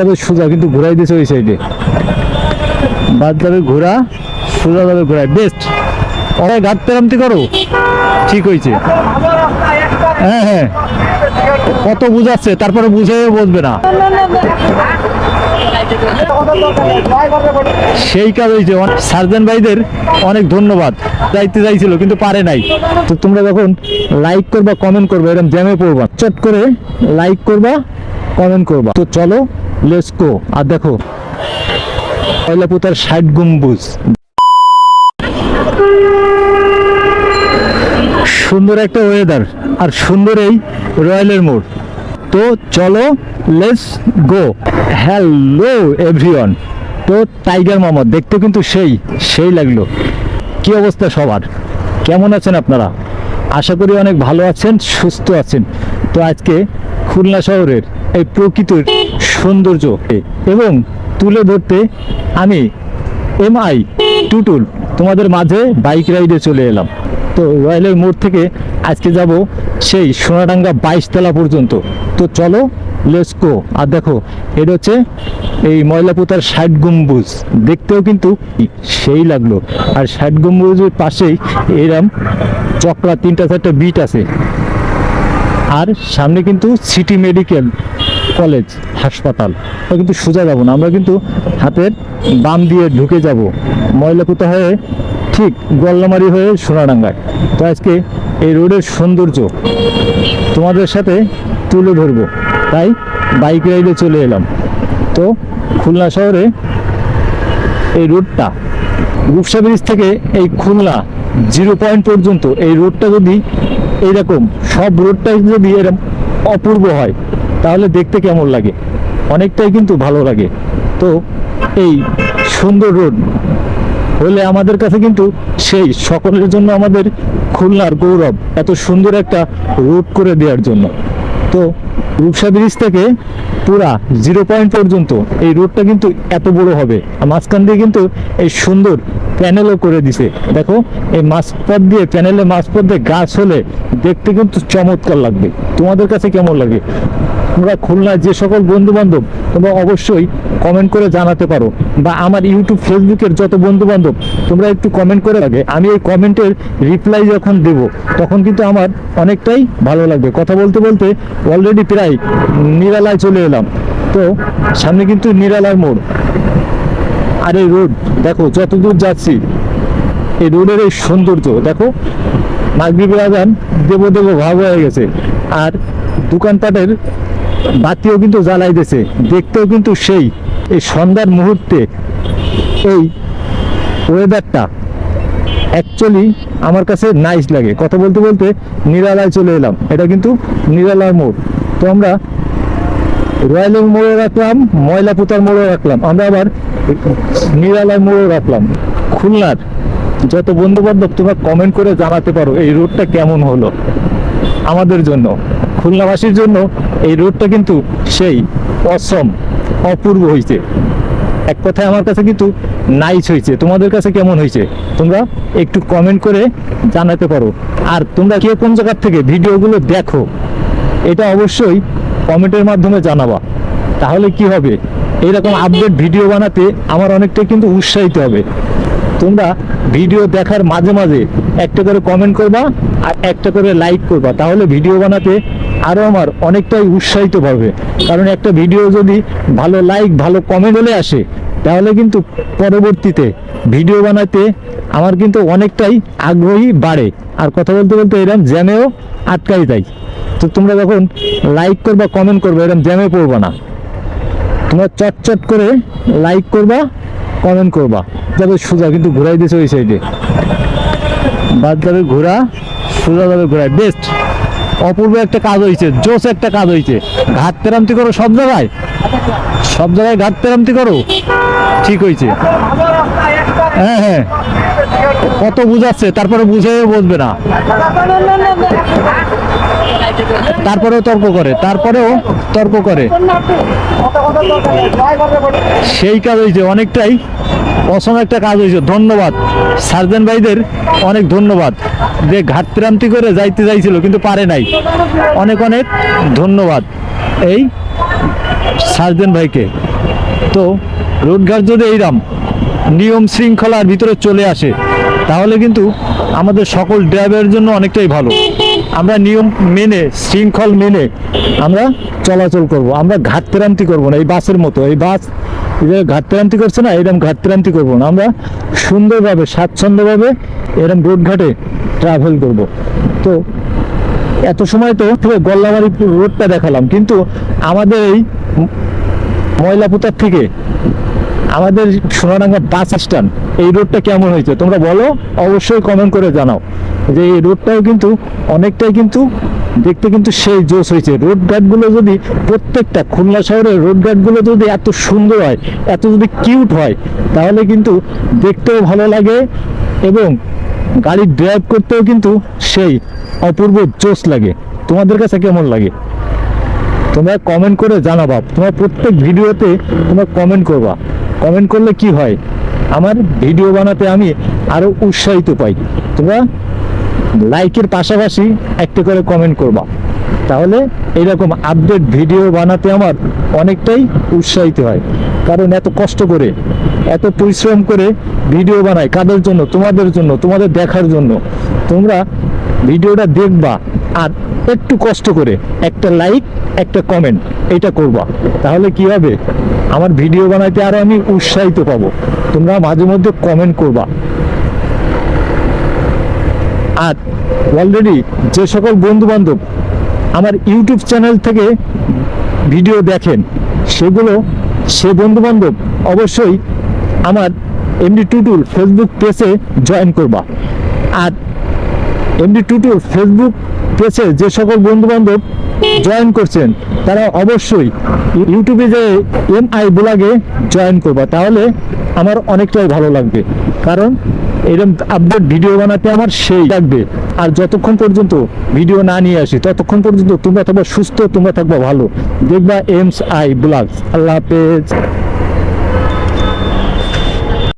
তবে সোজা কিন্তু ঘোরাই দিয়েছে ওই সাইডে, বাদ যাবে ঘোরা, সোজা যাবে ঘোরায়, বেস্ট। অনেক ঘাট পেরামতি করো, ঠিক হয়েছে। হ্যাঁ হ্যাঁ, কত বুঝাচ্ছে তারপরে বুঝে বুঝবে না, সেই কাজ হয়েছে। সার্জেন্ট ভাইদের অনেক ধন্যবাদ, যাইতে চাইছিল কিন্তু পারে নাই। তো তোমরা যখন লাইক করবা কমেন্ট করবা, এরকম জ্যামে পড়বা, চট করে লাইক করবা কমেন্ট করবা। তো চলো লেটস গো। আর দেখো ময়লাপুতার ৬০ গম্বুজ, সুন্দর একটা ওয়েদার আর সুন্দর এই রয়্যালের মোড়। তো চলো লেটস গো। Hello everyone. তো টাইগার মামা দেখতে কিন্তু সেই লাগলো। কি অবস্থা সবার, কেমন আছেন আপনারা? আশা করি অনেক ভালো আছেন, সুস্থ আছেন। তো আজকে খুলনা শহরের এই প্রকৃতির সৌন্দর্য এবং তুলে ধরতে আমি MI টুটুল তোমাদের মাঝে বাইক রাইডে চলে এলাম। তো রয়্যালের মোড় থেকে আজকে যাব সেই সোনাডাঙ্গা 22 তলা পর্যন্ত। তো চলো লেটস গো। আর দেখো এটা হচ্ছে এই ময়লাপুতার ৬০ গম্বুজ, দেখতেও কিন্তু সেই লাগলো। আর ৬০ গম্বুজের পাশেই এরম চক্রা ৩-৪টা বিট আছে। আর সামনে কিন্তু সিটি মেডিকেল কলেজ হাসপাতাল। কিন্তু সোজা যাব না, আমরা কিন্তু হাতের বাম দিয়ে ঢুকে যাব ময়লাপুতা হয়ে, ঠিক গোল্লামারি হয়ে সোনাডাঙ্গায়। তো আজকে এই রোডের সৌন্দর্য তোমাদের সাথে তুলে ধরবো, তাই বাইক রাইডে চলে এলাম। তো খুলনা শহরে এই রোডটা রূপসা ব্রিজ থেকে এই খুলনা 0 পয়েন্ট পর্যন্ত এই রোডটা যদি এইরকম, সব রোডটাই যদি এরকম অপূর্ব হয় তাহলে দেখতে কেমন লাগে? অনেকটাই কিন্তু ভালো লাগে। তো এই সুন্দর রোড হলে আমাদের কাছে কিন্তু সেই সকলের জন্য আমাদের খুলনার গৌরব, এত সুন্দর একটা রোড করে দেওয়ার জন্য। তো রূপসা ব্রিজ থেকে পুরা 0 পয়েন্ট পর্যন্ত এই রোডটা কিন্তু এত বড় হবে। আর মাঝখান দিয়ে কিন্তু এই সুন্দর প্যানেলও করে দিছে। দেখো এই মাঝপথ দিয়ে, প্যানেলের মাঝপথ দিয়ে গাছ হলে দেখতে কিন্তু চমৎকার লাগবে। তোমাদের কাছে কেমন লাগে? তোমরা খুলনার যে সকল বন্ধু বান্ধব, তোমরা অবশ্যই কমেন্ট করে জানাতে পারো, বা আমার ইউটিউব ফেসবুকের যত বন্ধু বান্ধব তোমরা একটু কমেন্ট করে লাগে। আমি এই কমেন্টের রিপ্লাই যখন দেব তখন কিন্তু আমার অনেকটাই ভালো লাগবে। কথা বলতে বলতে অলরেডি প্রায় নিরালায় চলে এলাম। তো সামনে কিন্তু নিরালার মোড়। আর এই রোড দেখো, যতদূর যাচ্ছি এই রোডের এই সৌন্দর্য দেখো। মাগরিবের আজান দেব ভাব হয়ে গেছে, আর দোকানপাটের বাতিও কিন্তু জ্বালাই দিয়েছে, দেখতেও কিন্তু সেই। এই সন্ধ্যার মুহূর্তে এই ওয়েদারটা অ্যাকচুয়ালি আমার কাছে নাইস লাগে। কথা বলতে বলতে নিরালায় চলে এলাম, এটা কিন্তু নিরালার মোড়। তো আমরা রয়্যালের মোড়ে রাখলাম, ময়লাপুতার মোড়ে রাখলাম, আমরা আবার নিরালার মোড়ে রাখলাম। খুলনার যত বন্ধু বান্ধব তোমরা কমেন্ট করে জানাতে পারো এই রোডটা কেমন হলো আমাদের জন্য, খুলনাবাসীর জন্য। এই রোডটা কিন্তু সেই অসম, অপূর্ব হয়েছে। এক কথায় আমার কাছে কিন্তু নাইস হয়েছে। তোমাদের কাছে কেমন হয়েছে তোমরা একটু কমেন্ট করে জানাতে পারো। আর তোমরা কে কোন জায়গার থেকে ভিডিওগুলো দেখো এটা অবশ্যই কমেন্টের মাধ্যমে জানাবা। তাহলে কি হবে, এরকম আপডেট ভিডিও বানাতে আমার অনেকটাই কিন্তু উৎসাহিত হবে। তোমরা ভিডিও দেখার মাঝে মাঝে একটা করে কমেন্ট করবা আর একটা করে লাইক করবা, তাহলে ভিডিও বানাতে আরও আমার অনেকটাই উৎসাহিত পাবে। কারণ একটা ভিডিও যদি ভালো লাইক, ভালো কমেন্ট হলে আসে, তাহলে কিন্তু পরবর্তীতে ভিডিও বানাতে আমার কিন্তু অনেকটাই আগ্রহী বাড়ে। আর কথা বলতে বলতে এরকম জ্যামেও আটকাই যায়। তো তোমরা যখন লাইক করবা কমেন্ট করবা, এরকম জ্যামে পড়বা না। তোমরা চট করে লাইক করবা কমেন্ট করবা, যাবে সোজা কিন্তু ঘোরাই দিয়েছে ওই সাইডে, বাদ যাবে ঘোরা, সোজা যাবে ঘোরায়, বেস্ট। অপূর্ব একটা কাজ হয়েছে, জোস একটা কাজ হয়েছে। ঘাট পেরামতি করো সব জায়গায়, ঘাট পেরামতি করো, ঠিক হয়েছে। হ্যাঁ হ্যাঁ, কত বুঝাচ্ছে তারপরে বুঝে বুঝবে না, তারপরেও তর্ক করে, সেই কাজ হয়েছে। অনেকটাই অসম একটা কাজ হয়েছে। ধন্যবাদ সার্জেন্ট ভাইদের, অনেক ধন্যবাদ। যে ঘাট ক্রান্তি করে যাইতে চাইছিল কিন্তু পারে নাই, অনেক ধন্যবাদ এই সার্জেন্ট ভাইকে। তো রোডঘাট যদি এইরকম নিয়ম শৃঙ্খলার ভিতরে চলে আসে তাহলে কিন্তু আমাদের সকল ড্রাইভারের জন্য অনেকটাই ভালো। আমরা নিয়ম মেনে শৃঙ্খল মেনে আমরা চলাচল করব, আমরা ঘাটতেরান্তি করব না। এই বাসের মতো, এই বাস যে ঘাটতেরান্তি করছে না, এরকম ঘাটতেরান্তি করব না। আমরা সুন্দরভাবে স্বাচ্ছন্দ্যভাবে এরকম রোডঘাটে ট্রাভেল করব। তো এত সময় তো গল্লামারি রোডটা দেখালাম, কিন্তু আমাদের এই ময়লাপুতার থেকে আমাদের সোনাডাঙ্গা বাস স্ট্যান্ড এই রোডটা কেমন হয়েছে তোমরা বলো, অবশ্যই কমেন্ট করে জানাও। যে এই রোডটাও কিন্তু অনেকটাই কিন্তু দেখতে কিন্তু সেই জোশ হয়েছে। রোডঘাটগুলো যদি প্রত্যেকটা খুলনা শহরের রোডঘাটগুলো যদি এত সুন্দর হয়, এত যদি কিউট হয়, তাহলে কিন্তু দেখতেও ভালো লাগে এবং গাড়ি ড্রাইভ করতেও কিন্তু সেই অপূর্ব জোশ লাগে। তোমাদের কাছে কেমন লাগে তোমরা কমেন্ট করে জানাবা। তোমার প্রত্যেক ভিডিওতে তোমরা কমেন্ট করবা। কমেন্ট করলে কি হয়, আমার ভিডিও বানাতে আমি আরো উৎসাহিত পাই। তোমরা লাইকের পাশাপাশি একটা করে কমেন্ট করবা, তাহলে এইরকম আপডেট ভিডিও বানাতে আমার অনেকটাই উৎসাহিত হয়। কারণ এত কষ্ট করে, এত পরিশ্রম করে ভিডিও বানাই কাদের জন্য? তোমাদের জন্য, তোমাদের দেখার জন্য। তোমরা ভিডিওটা দেখবা আর একটু কষ্ট করে একটা লাইক, একটা কমেন্ট এটা করবা, তাহলে কি হবে, আমার ভিডিও বানাইতে আরো আমি উৎসাহিত পাবো। তোমরা মাঝে মধ্যে কমেন্ট করবা। আর অলরেডি যে সকল বন্ধু বান্ধব আমার ইউটিউব চ্যানেল থেকে ভিডিও দেখেন, সে বন্ধু বান্ধব অবশ্যই আমার এমডি টুটুল ফেসবুক পেজে জয়েন করবা। আর এমডি টুটুল ফেসবুক পেজে যে সকল বন্ধু বান্ধব জয়েন করছেন তারা অবশ্যই ইউটিউবে যে MI ব্লগে জয়েন করবা, তাহলে আমার অনেকটাই ভালো লাগবে। কারণ এরকম আপডেট ভিডিও বানাতে আমার সেই লাগবে। আর যতক্ষণ পর্যন্ত ভিডিও না নিয়ে আসি ততক্ষণ পর্যন্ত তোমরা থাকবা সুস্থ, তোমরা থাকবা ভালো। দেখবা MI ব্লগস। আল্লাহ হাফেজ।